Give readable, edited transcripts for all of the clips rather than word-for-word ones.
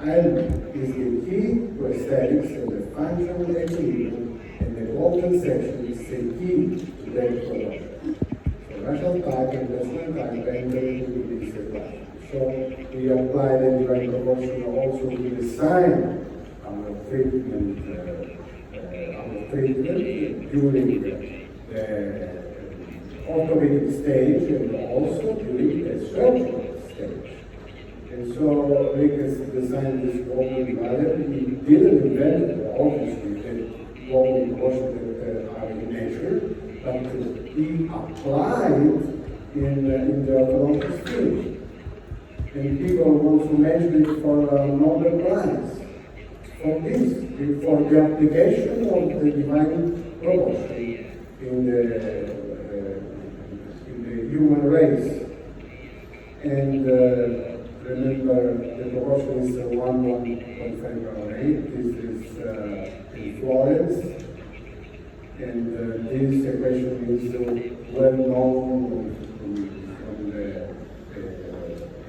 alignment is the key to aesthetics, and the functional equilibrium and the golden section is the key to their production. So rational type and personal type enter into this class. So we apply the divine proportion also to design our treatment during the orthopedic stage and also during the surgical stage. And so Rick has designed this golden divider. He didn't invent it, obviously, the golden proportion that are in nature, but he applied in the orthodontic field. And people want to mention it for a Nobel Prize. For this, for the application of the divine proportion in the human race. And remember, the proportion is 1:1.5/8. This is in Florence. And this equation is well known from the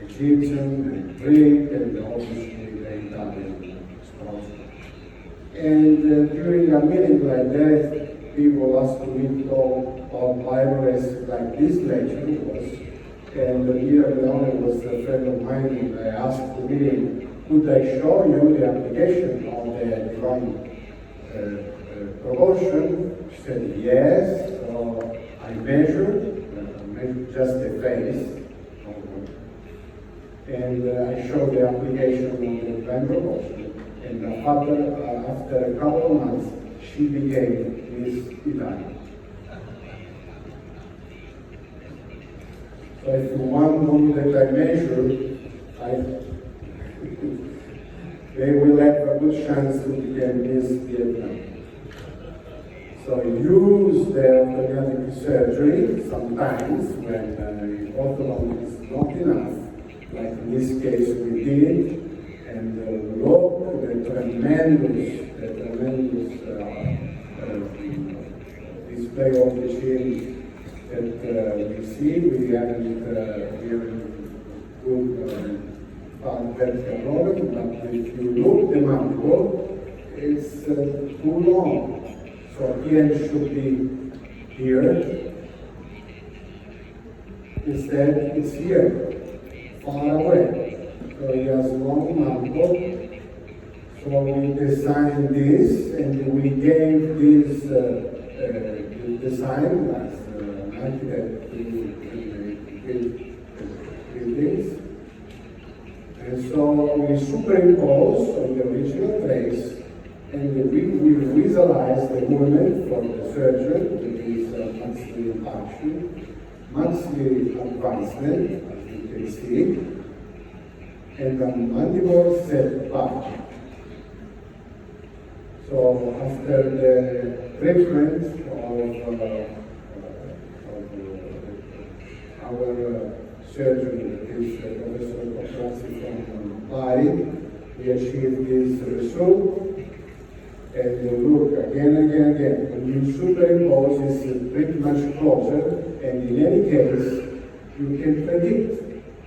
Egyptian and Greek and obviously the Italian also. And during a meeting like that, people asked me to talk about libraries like this lecture was. And here Leone was a friend of mine, and I asked me, could I show you the application of the divine proportion? She said yes. So I measured just the face. And I showed the application of the divine proportion. And after a couple of months, she became Miss Italy. So if you want one that I measure, they will have a good chance to become Miss Vietnam. So use the orthodontic surgery sometimes when orthodontic is not enough, like in this case we did, and look the tremendous display of the chin that we see. We haven't good vertical program, but if you look the mandible, it's too long. So here it should be here. Instead, it's here, far away. So he has long mandible. So we designed this, and we gave this design as an architect to buildings. And so we superimpose on the original face, and we will visualize the movement from the surgeon, which is maxillary impaction, maxillary advancement, as you can see, and the mandible set back. So after the treatment of our surgeon, is Professor Cocrazzi from Bari, we achieved this result. And you look again and again. When you superimpose, it's pretty much closer, and in any case, you can predict.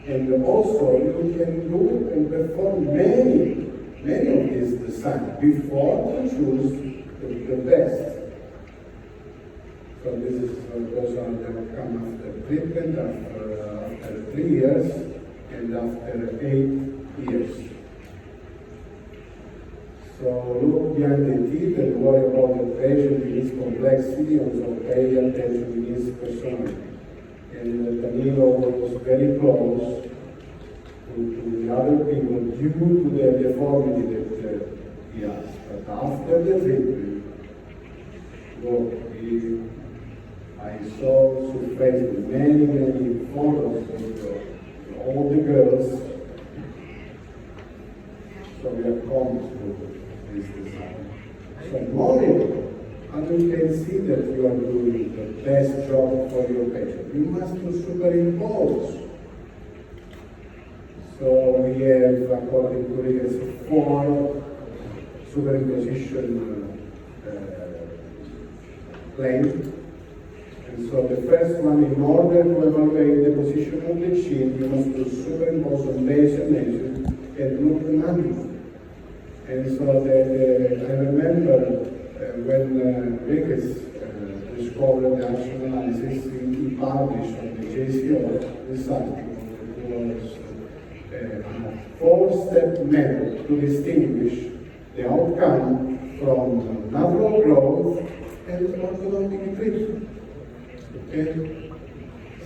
And also, you can do and perform many of these designs before you choose the best. So this is those are that come after treatment, after 3 years, and after 8 years. So look behind the teeth and worry about the patient in his complexity, and so pay attention in his persona. And Danilo was very close to the other people due to the deformity that he has. But after the treatment, look, I saw surface many photos of all the girls. So we are comfortable. So moreover, and you can see that you are doing the best job for your patient. You must superimpose. So we have, according to Rick's 4 superimposition plane. And so the first one, in order to evaluate the position of the chin, you must superimpose on base and edge and look the mandible. And so I remember when Ricketts discovered the action analysis, he published on the JCO this article. It was a four-step method to distinguish the outcome from natural growth and orthodontic treatment. Okay?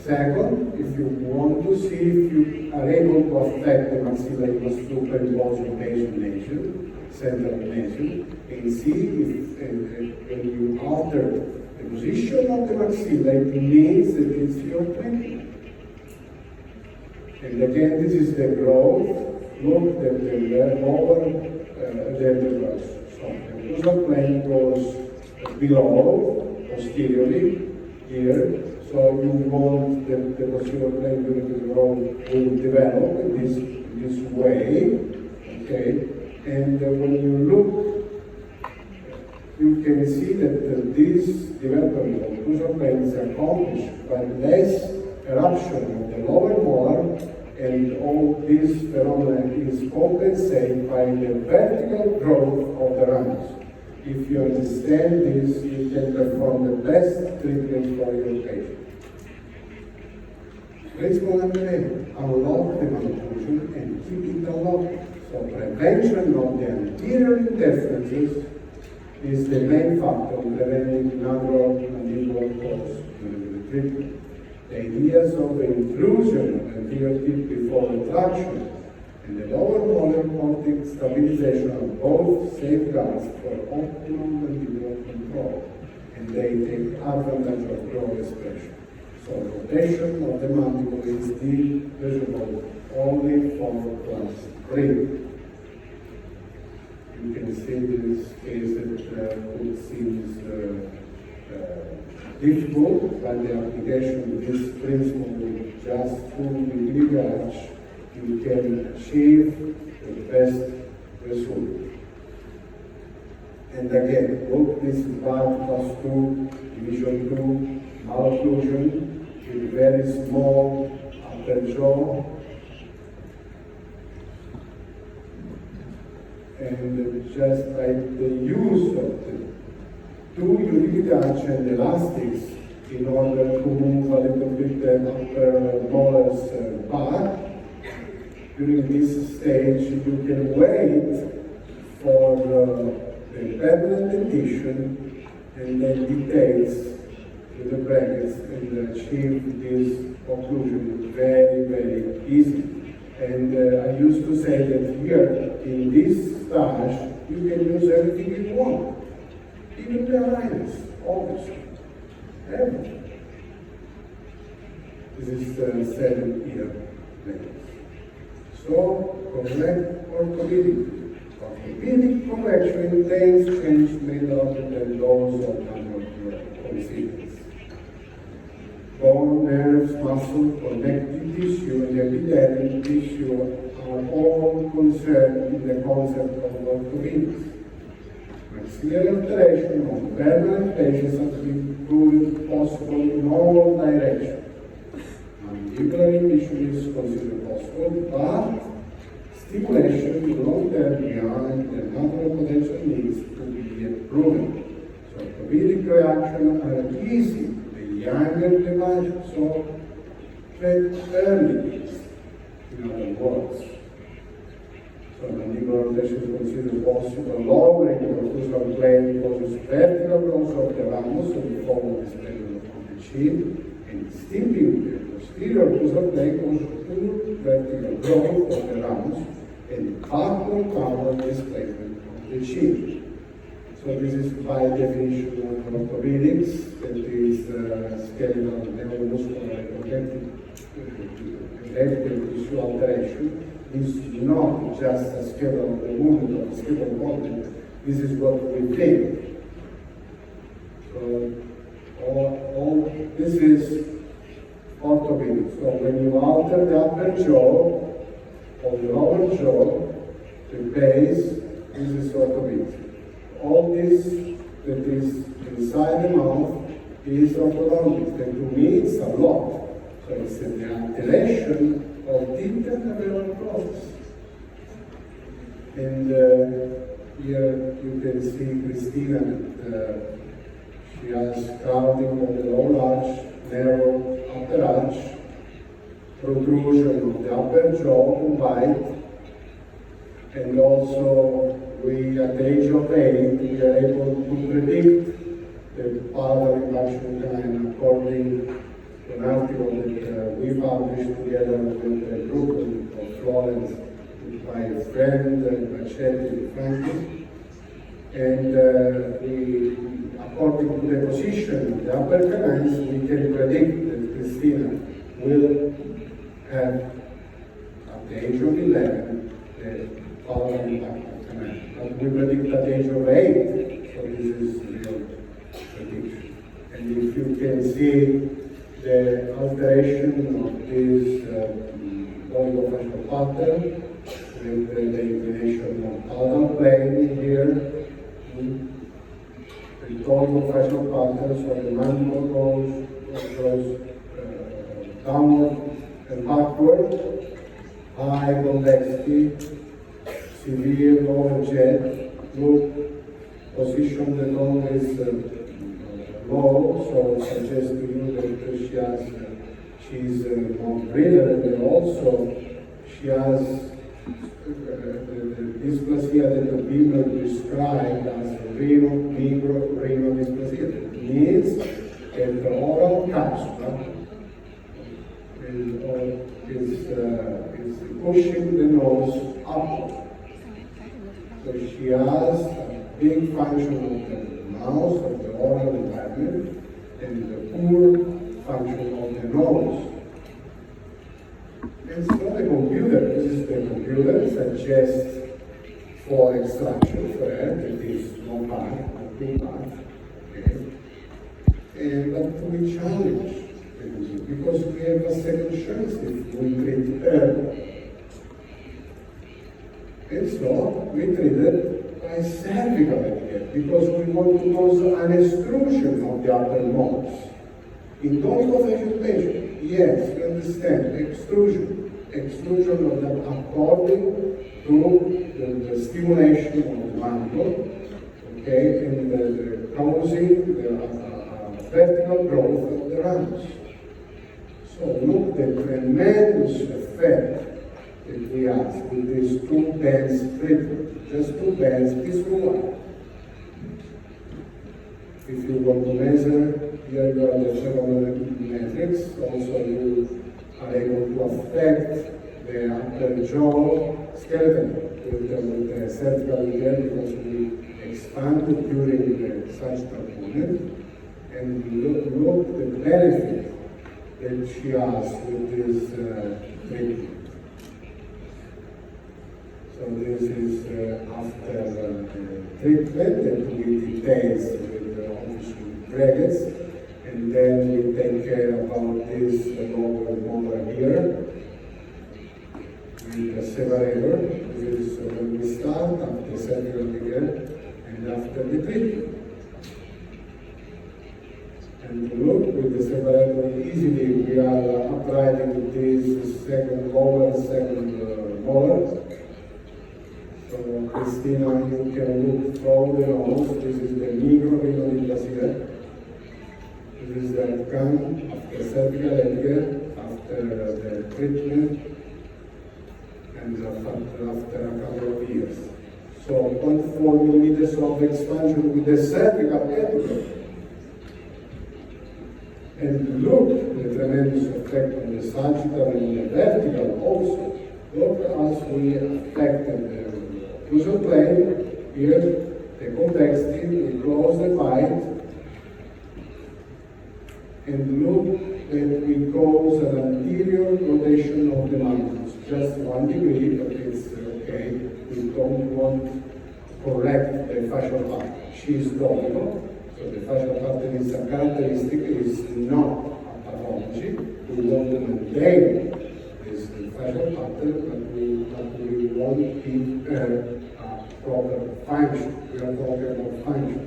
Second, if you want to see if you are able to affect the maxillary superimposing nasal lesion, central lesion, and see if when you alter the position of the maxilla, it means that it's your treatment. And again, this is the growth. Look, the lower, the occlusal plane goes below, posteriorly, here. So you want the posterior plane during the growth will develop in this way, okay? And when you look, you can see that this development of occlusal plane is accomplished by less eruption of the lower molar, and all this phenomenon is compensated by the vertical growth of the ramus. If you understand this, you can perform the best treatment for your patient. Principle number 8, unlock the malocclusion and keep it unlocked. So prevention of the anterior interferences is the main factor in preventing natural mandibular course during the treatment. The ideas of the intrusion of anterior tip before retraction and the lower molar cortex stabilization are both safeguards for optimum mandibular control, and they take advantage of growth expression. So rotation of the mandible is visible only for class 3. You can see this case that seems difficult, but the application of this principle with just 2 milligauge, you can achieve the best result. And again, look, this is part class 2, division 2, malocclusion, with very small upper jaw, and just like the use of the 2 Uridic and elastics in order to move a little bit the upper molars back. During this stage, you can wait for the permanent dentition and then details with the brackets and achieve this occlusion very, very easy. And I used to say that here, in this stage, you can use everything you want. Even the lines, obviously. Everything. This is 7-year length. So, correct orthopedic. Orthopedic correction entails change made other than those of natural coincidence. Bone, nerves, muscle, connective tissue, and epidermal tissue are all concerned in the concept of orthopedics. Maxillary alteration of permanent patients has been proved possible in all directions. Mandibular remission is considered possible, but stimulation long-term beyond the natural potential needs to be proven. So orthopedic reactions are easy. The younger the patient, so treat early, in other words. So mandibular rotation is considered possible. Lowering the occlusal plane causes vertical growth of the ramus and the form of the spectrum of the chin, and steeping the posterior occlusal plane causes pure vertical growth of the ramus and backward downward displacement of the chin. So this is by definition of orthopedics, that is skeletal, neuromuscular, connective tissue alteration. Is not just a skeletal movement or a skeletal content. This is what we think. So all this is orthopedics. So when you alter the upper jaw or the lower jaw, the base, this is orthopedics. All this that is inside the mouth is orthodontics, and to me it's a lot. So it's the alteration of the intercalaveral process. And Here you can see Christina. She has crowding of the lower arch, narrow upper arch, protrusion of the upper jaw combined, and also we, at the age of 8, we are able to predict the palatal reduction time according to an article that we published together with a group of Florence, my friend Macetti Franchi, and we, according to the position of the upper canines, we can predict that Christina will have, at the age of 11, the palatal impacted canal. But we predict at the age of 8, so this is real prediction. And if you can see the alteration of this oligofacial pattern, with the inclination of palatal plane here, the oligofacial pattern, so the mandible goes downward and backward, high convexity, severe lower jet, look, position the nose is low, so it suggests to you that she's more breather, and also she has the dysplasia that the people described as renal dysplasia. It means that the oral capsule is pushing the nose upward. So she has a big function of the mouth, of the oral environment, and the poor function of the nose. It's not a computer, this is the computer, suggests for extraction for air, that is one part, not two parts. Okay. But we challenge the computer because we have a second chance if we treat early. And so we treat it by cervical etiquette because we want to cause an extrusion of the upper nose. In oligofacial patient, yes, we understand extrusion of that according to the stimulation of the mandible, okay, and the causing the vertical growth of the rams. So look the tremendous effect that we have with these two bands treatment. Just two bands is one. If you want to measure, here you have the metrics. Also, you are able to affect the upper jaw skeleton with the cervical layer because we expanded during the sagittal movement. And look the benefit that she has with this treatment. So this is after treatment that we details with the obviously brackets, and then we take care about this lower molar here with the separator. This is when we start after cervical figure and after the treatment. And look with the separator easily we are uprighting this second molar. So Christina, you can look through the nose. This is the microrenal dysplasia. This is the outcome after cervical etiquette, after the treatment, and after a couple of years. So 0.4 millimeters of expansion with the cervical etiquette. And look the tremendous effect on the sagittal and the vertical also. Look as we affected the occlusal plane, here the convexity, we close the bite, and look that we cause an anterior rotation of the mandibles, just 1 degree, but it's okay. We don't want to correct the facial pattern. She is dominant, so the facial pattern is a characteristic, is not a pathology. We want to maintain this facial pattern, but we won't give her a proper function. We are talking about function.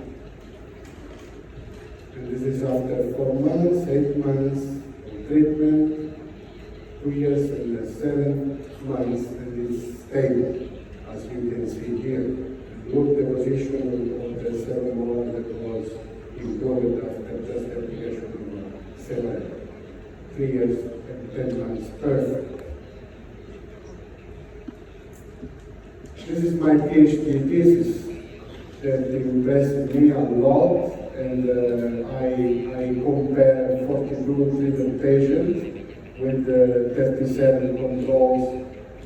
And this is after 4 months, 8 months of treatment, 2 years and 7 months, and it's stable, as you can see here. And look the position of the ceremony that was improved after just the application of 3 years and 10 months. Perfect. This is my PhD thesis that impressed me a lot, and I compare 42 treated patients with the 37 controls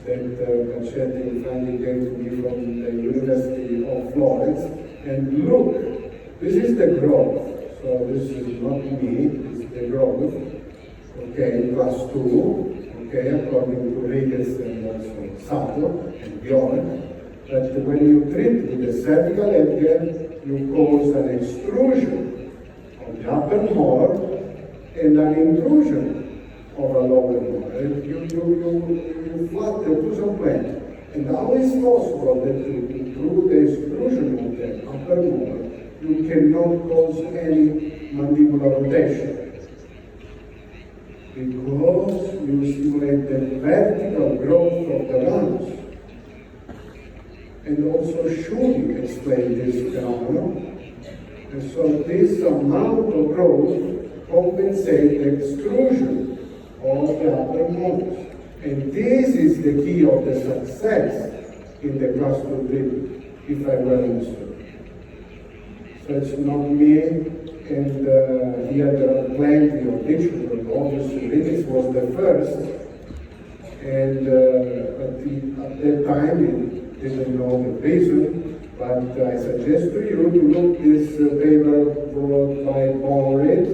that Pacetti and Franti gave to me from the University of Florence. And look, this is the growth. So this is not me, this is the growth. Okay, class 2, okay, according to Riges and also Sato and Bjorn. But when you treat with the cervical headgear, you cause an extrusion of the upper molar and an intrusion of a lower molar. You flat the occlusal plane. And how is possible that through the extrusion of the upper molar, you cannot cause any mandibular rotation? Because you stimulate the vertical growth of the lungs. And also should explain this phenomenon. And so this amount of growth compensates the extrusion of the upper molars. And this is the key of the success in the class 2 treatment, if I well understood. So it's not me, and here there are plenty of dictionaries. Obviously, this was the first, and at that time, didn't know the reason, but I suggest to you to look this paper brought by Bonrid,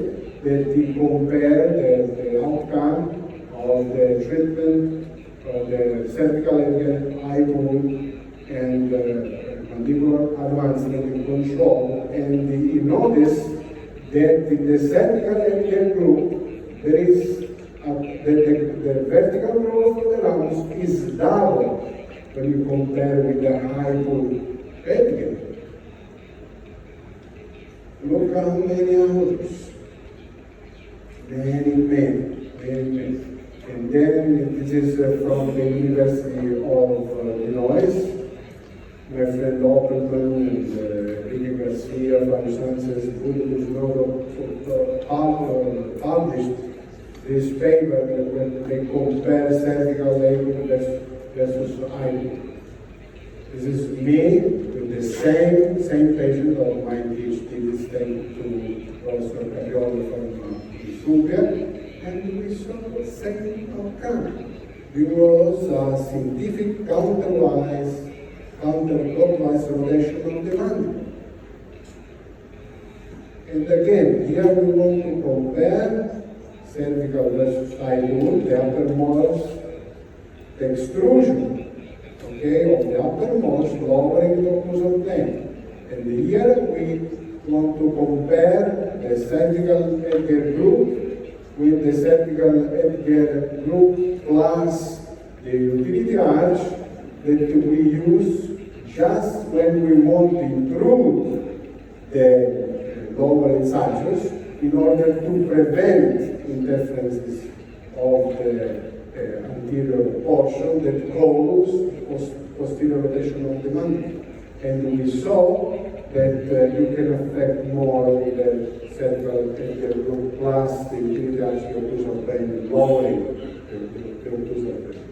that he compared the outcome of the treatment of the cervical headgear, eye wound, and mandibular advancement and control, and he noticed that in the cervical headgear group, there is the vertical growth of the lungs is double when you compare with the high pull headgear. Look how many others. Many. And then this is from the University of Illinois. My friend Opperman and Ricky Garcia, Fabio Sanchez, published this paper when they compare cervical label versus eye. This is me with the same patient of my PhD, this time to Professor Capriolo from Subia, and we saw the same outcome. There was a scientific counterclockwise rotation of the mandible. And again, here we want to compare cervical versus eye wound, the upper molars, the extrusion, okay, of the upper molars lowering the occlusal plane. And here we want to compare the cervical headgear group with the cervical headgear group plus the utility arch that we use just when we want to improve the lower incisors in order to prevent interferences of the anterior portion that cause posterior rotation of the mandible. And we saw that you can affect more with the cervical headgear group plus the utility arch occlusal plane, lowering the occlusal plane.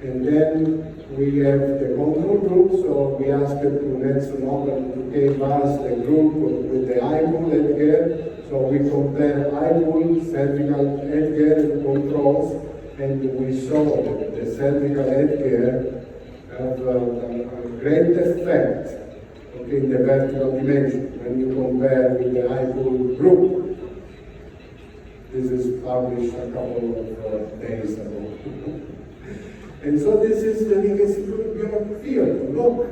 And then we have the control group, so we asked to Nelson Open to give us the group with the eye wound headgear. So we compare eye wound, cervical headgear controls, and we saw that the cervical headgear have a great effect, okay, in the vertical dimension when you compare with the eye wound group. This is published a couple of days ago. And so this is the legacy of field. Look,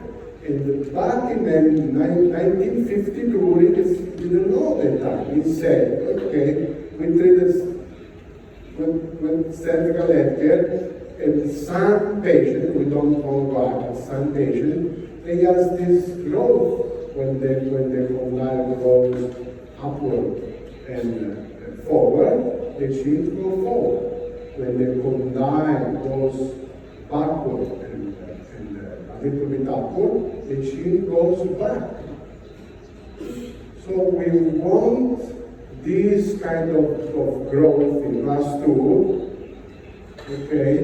back in 1952, Ricketts didn't know that time. He said, okay, we treated with cervical headgear, and some patients, we don't know why, but some patients, they have this growth when the condyle goes upward and forward, the sheath goes forward. When the condyle goes backward and a little bit backward, the chin goes back. So we want this kind of growth in class 2, okay?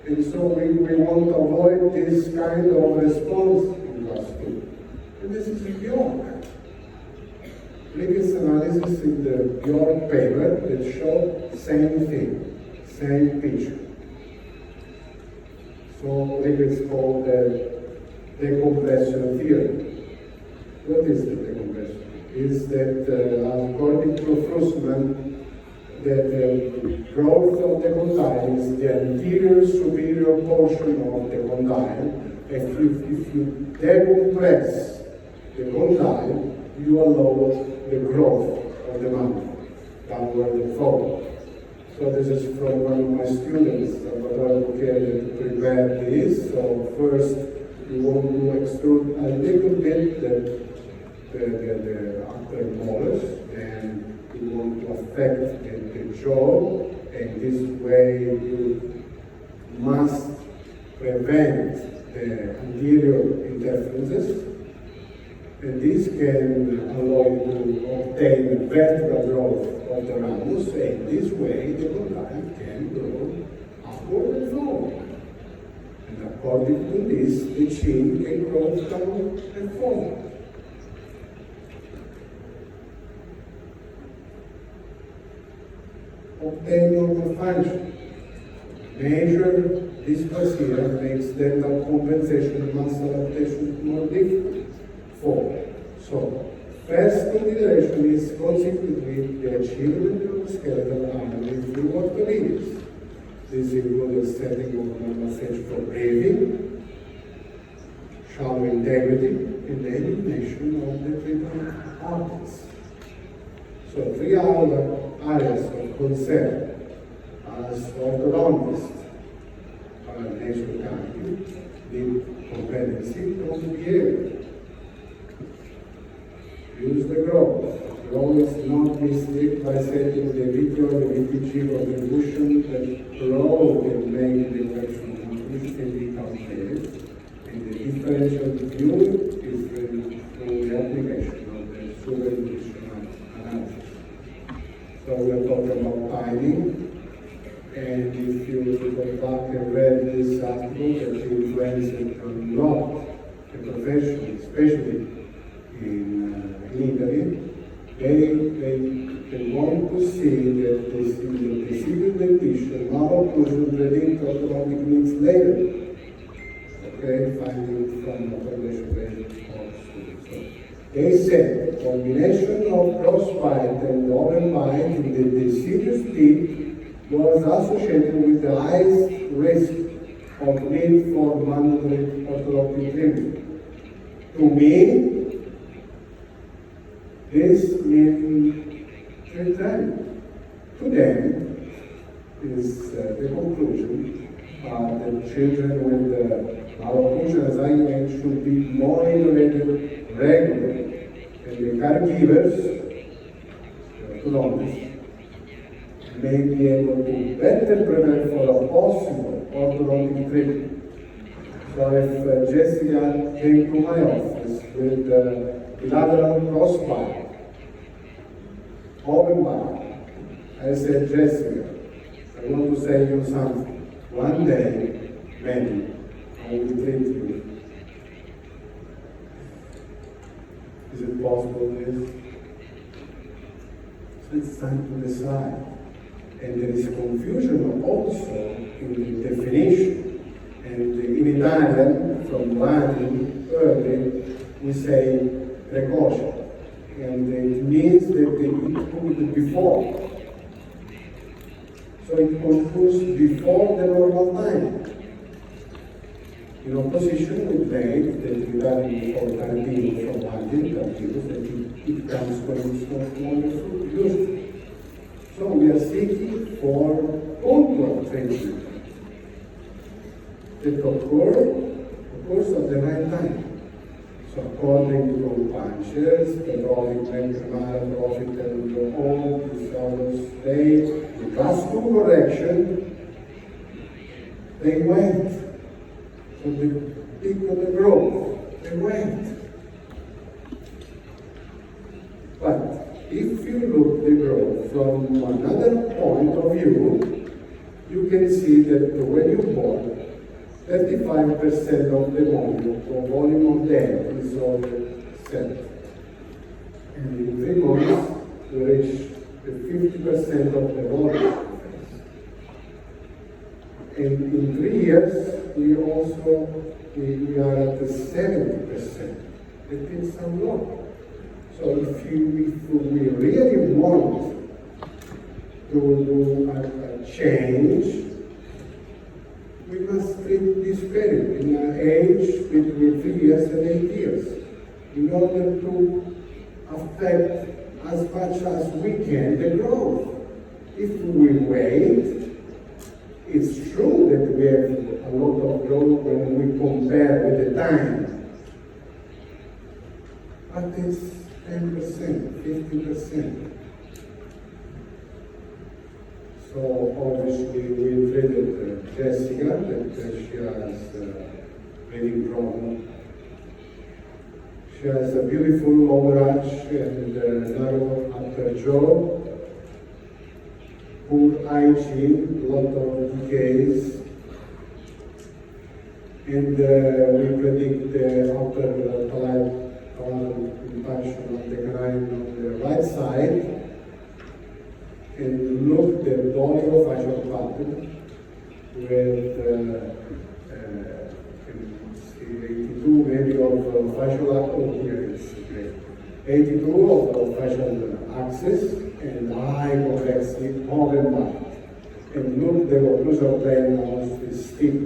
And so we want to avoid this kind of response in class 2. And this is Bjork. Previous analysis in the Bjork paper that showed same thing, same picture. So it's called the decompression theory. What is the decompression? It's that according to Frussman, that the growth of the condyle is the anterior superior portion of the condyle. If you decompress the condyle, you allow the growth of the mouth downward and forward. So this is from one of my students, but I to prepare this. So first, you want to extrude a little bit the upper molars, and you want to affect the jaw, and this way you must prevent the anterior interferences, and this can allow you to obtain vertical growth of the ramus, and this way the condyle can grow upward and forward. And according to this, the chin can grow down and forward. Obtain normal function. Major dysplasia makes dental compensation and muscle adaptation more difficult. 4. So, first consideration is consequently the achievement of the skeletal harmony through orthopedics. This includes setting of normal stage for breathing, shallow integrity, and the elimination of the triple arteries. So, 3 other areas of concern as orthodontists are nasal cavity, deep competency of the behavior. Use the growth. Growth is not mistake by setting the video, the VTG contribution, that growth can make the correction complete can be calculated. And the differential view is through the application of the superpositional analysis. So we are talking about timing, and if you go back and read this article that influenced a lot the profession, especially in Italy, they want to see that this in the decidual dentition, malocclusion predict orthodontic needs later. Okay, finding from observation based on students. They said combination of crossbite and open bite in the deciduous teeth was associated with the highest risk of need for mandatory orthodontic treatment. To me, this means treatment. To them is the conclusion that children with malocclusion as I mentioned should be monitored regularly, and the caregivers, orthodontists, may be able to better prepare for a possible orthodontic treatment. So if Jessica came to my office with lateral crossbite, open bite, I said, Jessica, I want to say you something. One day, maybe, I will treat you. Is it possible, this? So it's time to decide. And there is confusion also in the definition. And in Italian, from Latin, early, we say precaution. And it means that it put before. So it concludes before the normal time. In opposition with late, that regarding for Tarantino from Latin, that it comes when it's not wonderful used. So we are seeking for control treatment that occurs at the right time. So according to punchers, hydraulic, ventricular, profit, and all disorders, the class 2 correction, they went. So to the peak of the growth, the weight. But if you look the growth from another point of view, you can see that when you bought, 35% of the volume of debt is already set. And in 3 months, you reach the 50% of the volume. And in 3 years, we are at the 70%. It is a lot. So if we really want to do a change, we must treat this period in an age between 3 years and 8 years in order to affect as much as we can the growth. If we wait, it's true that we have a lot of growth when we compare with the time, but it's 10%, 15%. So obviously we treated Jessica, that she has breathing problem. She has a beautiful low arch and narrow upper jaw, poor hygiene, lot of decays, and we predict the upper palatal impaction of the cranium on the right side. And look the facial pattern with 82 maybe of facial appearance. 82 of facial axis and high convexity on and back. And look the occlusal plane now is steep.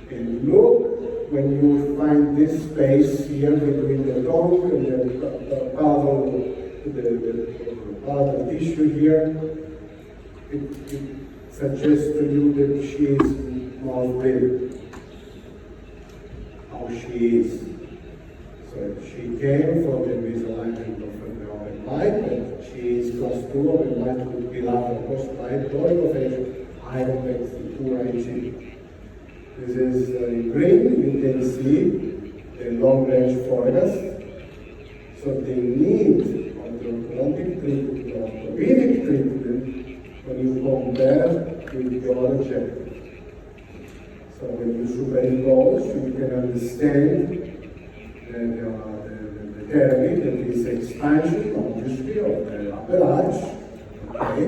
And look when you find this space here between the tongue and the palatal, the tissue here, it suggests to you that she is more real, how she is. So she came from the misalignment of the open pipe, but she is class 2 open pipe with bilateral post pipe, dorsal high convexity, poor hygiene. This is in green, you can see the long range forecast. So the need of the orthodontic treatment, the orthopedic treatment, when you compare with the other objective. So when you superimpose, you can understand the therapy that is expansion, obviously, of the upper arch, okay,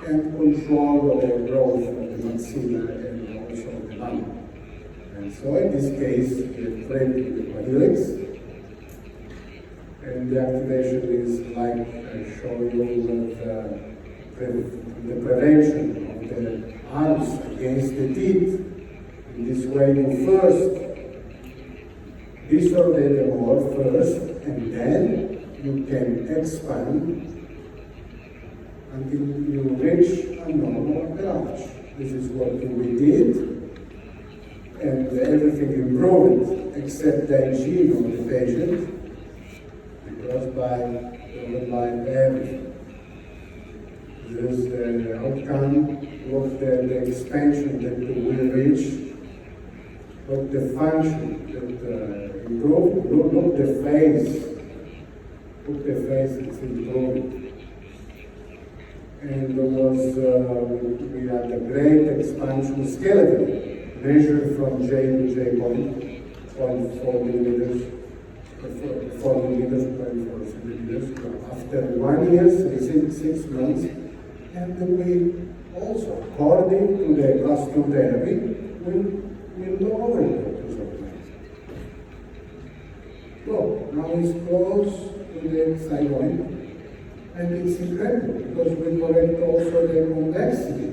and control of the growth of the maxilla and also the lung. And so in this case, we have trained the helix. And the activation is like I show you with the prevention of the arms against the teeth. In this way, you first disorder the wall first, and then you can expand until you reach a normal approach. This is what we did, and everything improved except the hygiene of the patient. Because by everything. This is the outcome of the expansion that we reach, of the function that improved. Look the face. Look the face, it's improved. And there was, we had a great expansion skeleton, measured from J to J point, 0.4 millimeters. 4 millimeters, 0.4 centimeters, after 1 year, 6 months, and then we also, according to the class 2 therapy, we lower the occlusal plane. Look, now it's close to the side line, and it's incredible because we correct also the convexity.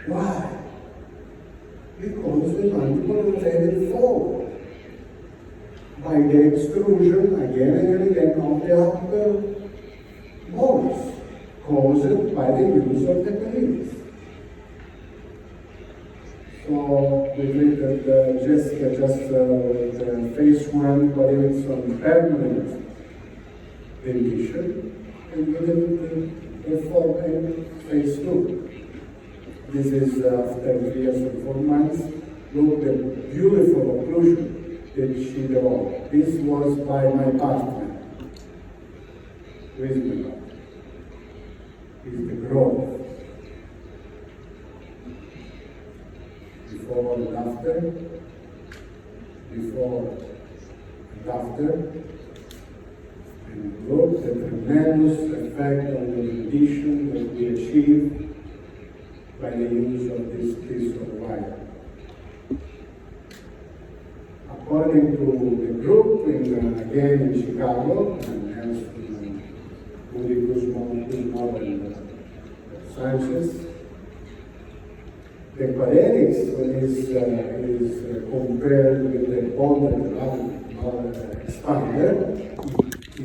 Why? Because the mandible rotated forward by the extrusion again and again of the upper molars caused by the use of the pelvis. So we treated Jessica just with phase 1, but even some permanent dentition, and we did the phase 2. This is after 3 years and 4 months. Look, the beautiful occlusion that she developed. This was by my partner. Where is my partner? Is the growth. Before and after. Before and after. And look, the tremendous effect on the dentition that we achieved by the use of this piece of wire. According to the group, again in Chicago, and hence Udi Guzman and Sanchez, the quadratics is compared with the bonded expander